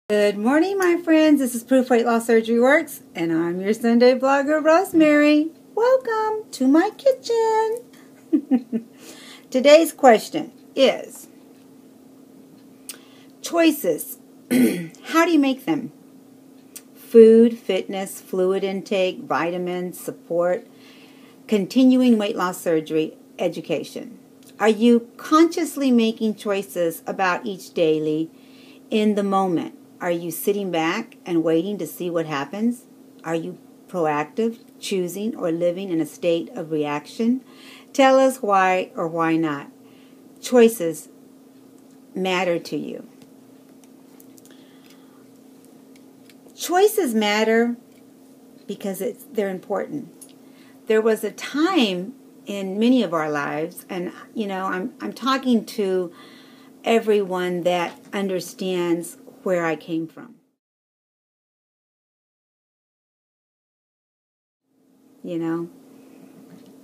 Good morning, my friends. This is Proof Weight Loss Surgery Works, and I'm your Sunday blogger, Rosemary. Welcome to my kitchen. Today's question is, choices. How do you make them? Food, fitness, fluid intake, vitamins, support, continuing weight loss surgery, education. Are you consciously making choices about each daily in the moment? Are you sitting back and waiting to see what happens? Are you proactive, choosing, or living in a state of reaction? Tell us why or why not. Choices matter to you. Choices matter because they're important. There was a time in many of our lives, and I'm talking to everyone that understands where I came from.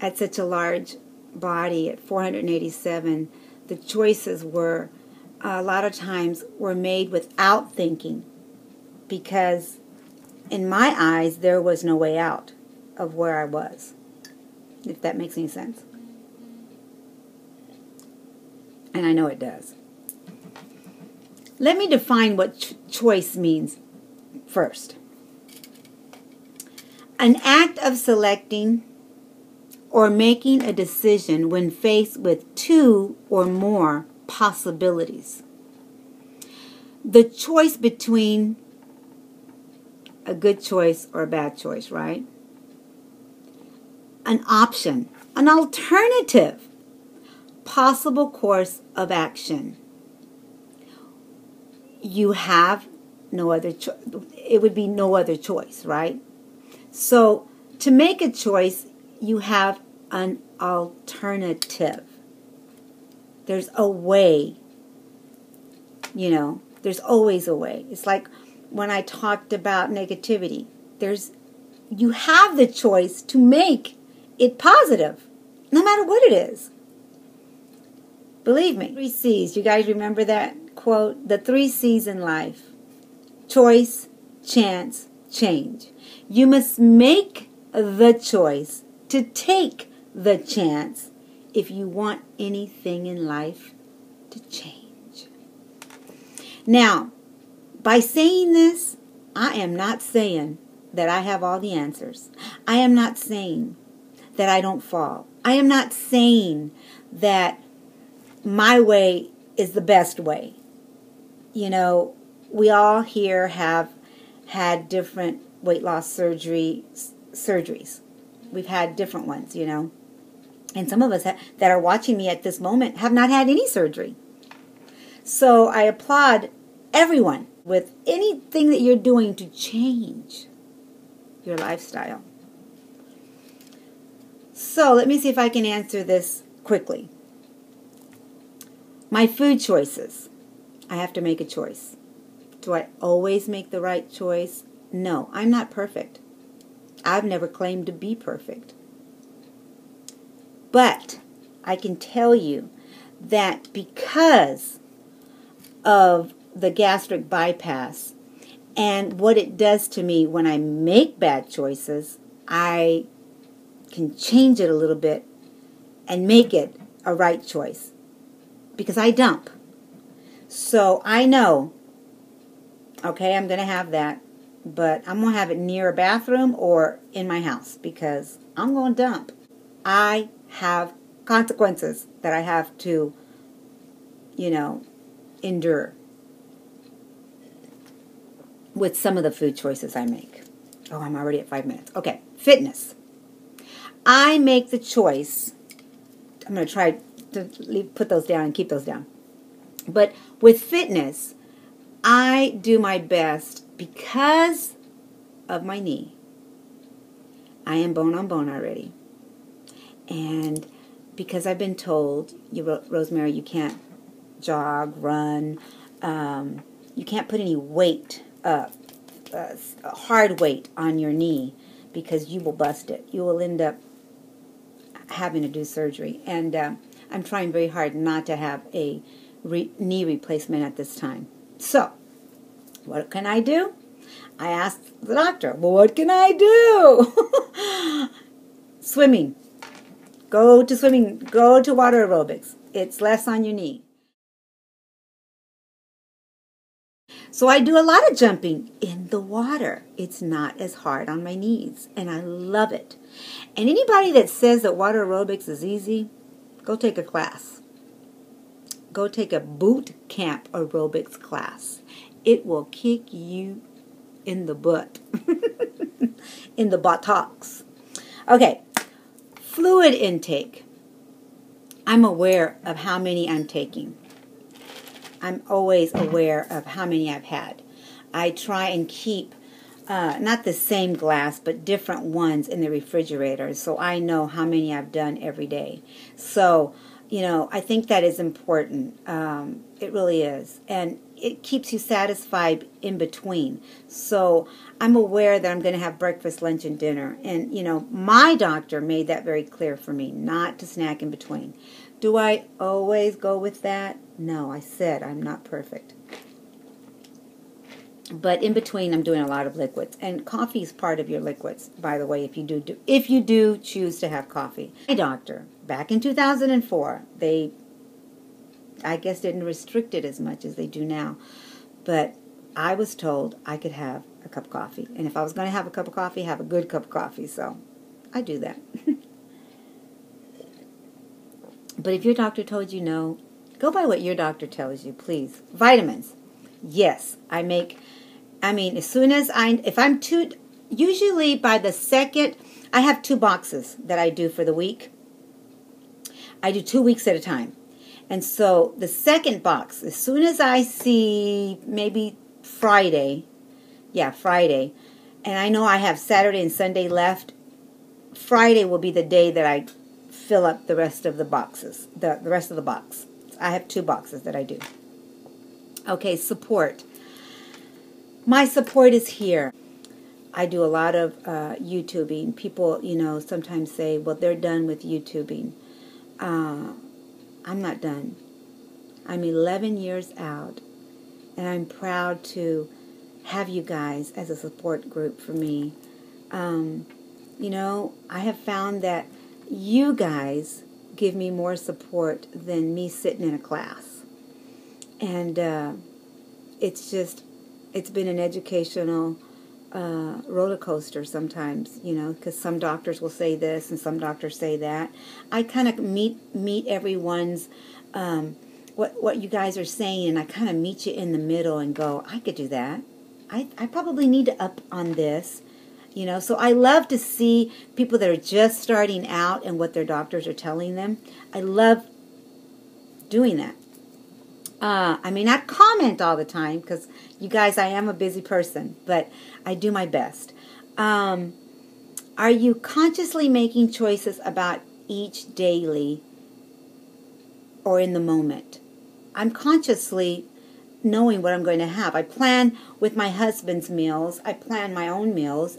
At such a large body, at 487, the choices were, a lot of times, were made without thinking, because in my eyes, there was no way out of where I was, if that makes any sense. And I know it does. Let me define what choice means first. An act of selecting or making a decision when faced with two or more possibilities. The choice between a good choice or a bad choice, right? An option, an alternative, possible course of action. You have no other choice. It would be no other choice, right? So to make a choice, you have an alternative. There's a way. There's always a way. It's like when I talked about negativity. You have the choice to make it positive, no matter what it is. Believe me. 3 C's. You guys remember that quote? The 3 C's in life. Choice, chance, change. You must make the choice to take the chance if you want anything in life to change. Now, by saying this, I am not saying that I have all the answers. I am not saying that I don't fall. I am not saying that my way is the best way. We all here have had different weight loss surgeries. We've had different ones, And some of us that are watching me at this moment have not had any surgery. So I applaud everyone with anything that you're doing to change your lifestyle. So let me see if I can answer this quickly. My food choices. I have to make a choice. Do I always make the right choice? No, I'm not perfect. I've never claimed to be perfect. But I can tell you that because of the gastric bypass and what it does to me when I make bad choices, I can change it a little bit and make it a right choice. Because I dump. So I know, okay, I'm going to have that, but I'm going to have it near a bathroom or in my house because I'm going to dump. I have consequences that I have to, endure with some of the food choices I make. Oh, I'm already at 5 minutes. Okay, fitness. I make the choice. I'm going to try to put those down and keep those down. But with fitness, I do my best because of my knee. I am bone on bone already. And because I've been told, Rosemary, you can't jog, run, you can't put any weight, hard weight on your knee because you will bust it. You will end up having to do surgery. And I'm trying very hard not to have a knee replacement at this time. So, What can I do? I asked the doctor, well, what can I do? Swimming. Go to swimming. Go to water aerobics. It's less on your knee. So I do a lot of jumping in the water. It's not as hard on my knees, and I love it. And anybody that says that water aerobics is easy, go take a class. Go take a boot camp aerobics class. It will kick you in the butt, in the buttocks. Okay, fluid intake. I'm aware of how many I'm taking. I'm always aware of how many I've had. I try and keep not the same glass, but different ones in the refrigerator, so I know how many I've done every day. So, you know, I think that is important. It really is. And it keeps you satisfied in between. So I'm aware that I'm going to have breakfast, lunch, and dinner. And, you know, my doctor made that very clear for me, not to snack in between. Do I always go with that? No, I said I'm not perfect. But in between, I'm doing a lot of liquids. And coffee is part of your liquids, by the way, if you do choose to have coffee. My doctor, back in 2004, they, I guess, didn't restrict it as much as they do now. But I was told I could have a cup of coffee. And if I was going to have a cup of coffee, have a good cup of coffee. So I do that. But if your doctor told you no, go by what your doctor tells you, please. Vitamins. Yes, as soon as usually by the second, I have 2 boxes that I do for the week. I do 2 weeks at a time. And so the second box, as soon as I see maybe Friday, and I know I have Saturday and Sunday left, Friday will be the day that I fill up the rest of the boxes, the rest of the box. I have 2 boxes that I do. Okay, support. My support is here. I do a lot of YouTubing. People, you know, sometimes say, well, they're done with YouTubing. I'm not done. I'm 11 years out, and I'm proud to have you guys as a support group for me. You know, I have found that you guys give me more support than me sitting in a class. And it's been an educational roller coaster sometimes, you know, because some doctors will say this and some doctors say that. I kind of meet everyone's, what you guys are saying, and I kind of meet you in the middle and go, I could do that. I probably need to up on this. You know, so I love to see people that are just starting out and what their doctors are telling them. I love doing that. I may not comment all the time because, you guys, I am a busy person, but I do my best. Are you consciously making choices about each daily or in the moment? I'm consciously knowing what I'm going to have. I plan with my husband's meals. I plan my own meals.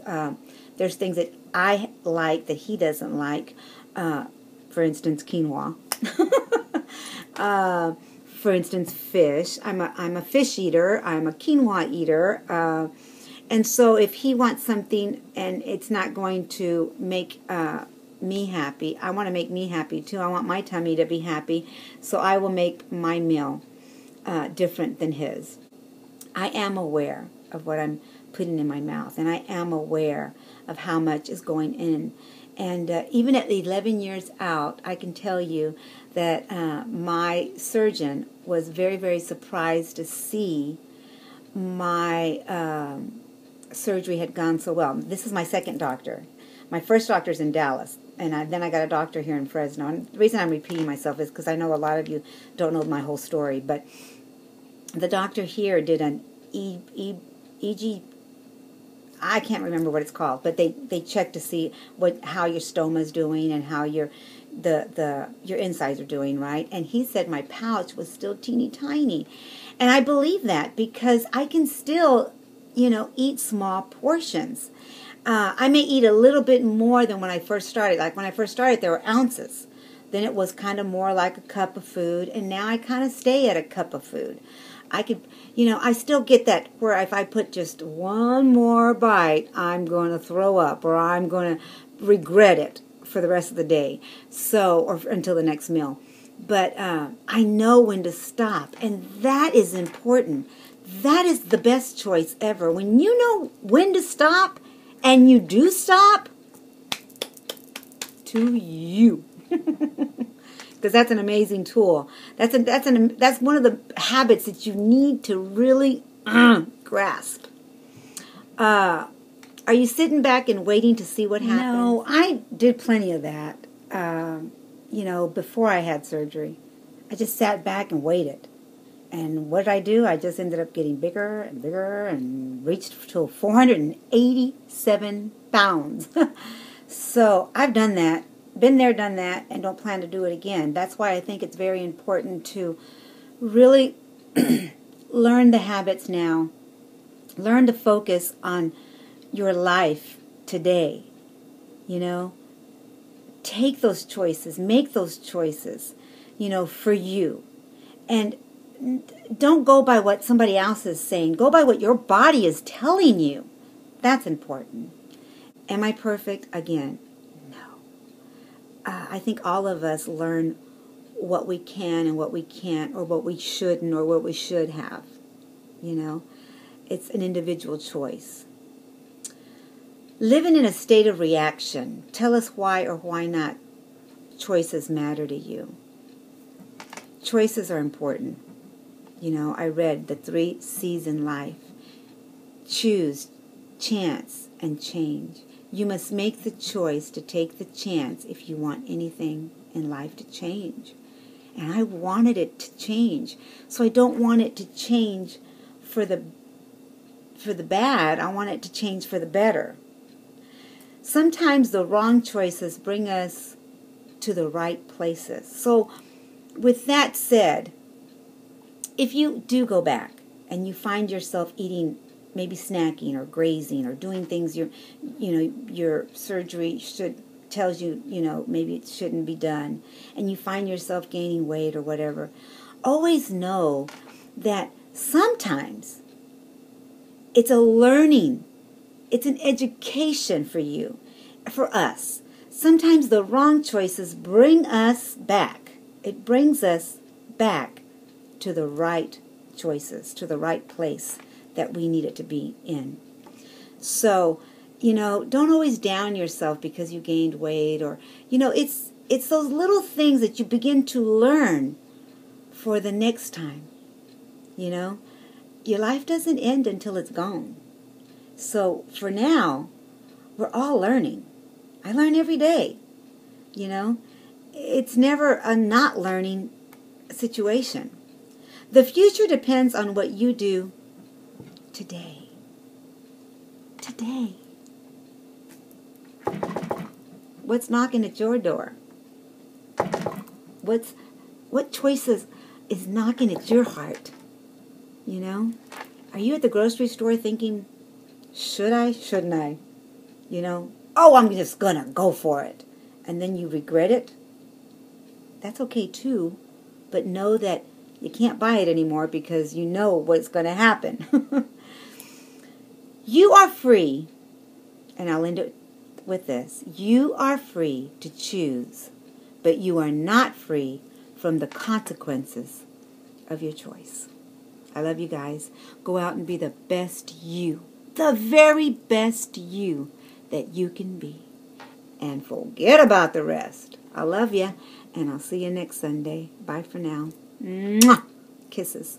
There's things that I like that he doesn't like. For instance, quinoa. For instance, fish. I'm a fish eater. I'm a quinoa eater. And so if he wants something and it's not going to make me happy, I want to make me happy too. I want my tummy to be happy. So I will make my meal different than his. I am aware of what I'm putting in my mouth, and I am aware of how much is going in. And even at 11 years out, I can tell you that my surgeon was very, very surprised to see my surgery had gone so well. This is my second doctor. My first doctor's in Dallas, and then I got a doctor here in Fresno. And the reason I'm repeating myself is because I know a lot of you don't know my whole story, but the doctor here did an EG. I can't remember what it's called, but they check to see how your stoma is doing and how your insides are doing, right? And he said my pouch was still teeny tiny, and I believe that because I can still, eat small portions. I may eat a little bit more than when I first started. Like when I first started, there were ounces. Then it was kind of more like a cup of food, and now I kind of stay at a cup of food. I could, I still get that where if I put just one more bite, I'm going to throw up or I'm going to regret it for the rest of the day. So, or until the next meal. But I know when to stop, and that is important. That is the best choice ever. When you know when to stop, and you do stop, to you. Because that's an amazing tool. That's one of the habits that you need to really grasp. Are you sitting back and waiting to see what happens? No, I did plenty of that. Before I had surgery, I just sat back and waited. And what did I do? I just ended up getting bigger and bigger and reached to 487 pounds. So I've done that. Been there, done that, and don't plan to do it again. That's why I think it's very important to really learn the habits now. Learn to focus on your life today. Take those choices, make those choices, for you. And don't go by what somebody else is saying. Go by what your body is telling you. That's important. Am I perfect? Again, no. I think all of us learn what we can and what we can't, or what we shouldn't, or what we should have. It's an individual choice. Living in a state of reaction. Tell us why or why not choices matter to you. Choices are important. I read the 3 C's in life. Choose, chance, and change. You must make the choice to take the chance if you want anything in life to change. And I wanted it to change. So I don't want it to change for the bad. I want it to change for the better. Sometimes the wrong choices bring us to the right places. So with that said, if you do go back and you find yourself eating, maybe snacking or grazing or doing things your surgery tells you, maybe it shouldn't be done, and you find yourself gaining weight or whatever, always know that sometimes it's a learning. It's an education for you, for us. Sometimes the wrong choices bring us back. It brings us back to the right choices, to the right place that we need it to be in. So, don't always down yourself because you gained weight, or, it's those little things that you begin to learn for the next time. Your life doesn't end until it's gone. So for now, we're all learning. I learn every day. It's never a not learning situation. The future depends on what you do today. Today. What's knocking at your door? What choices is knocking at your heart? Are you at the grocery store thinking, should I, shouldn't I? I'm just gonna go for it. And then you regret it. That's okay too, but know that you can't buy it anymore because you know what's going to happen. You are free, and I'll end it with this. You are free to choose, but you are not free from the consequences of your choice. I love you guys. Go out and be the best you, the very best you that you can be. And forget about the rest. I love you, and I'll see you next Sunday. Bye for now. Mwah! Kisses.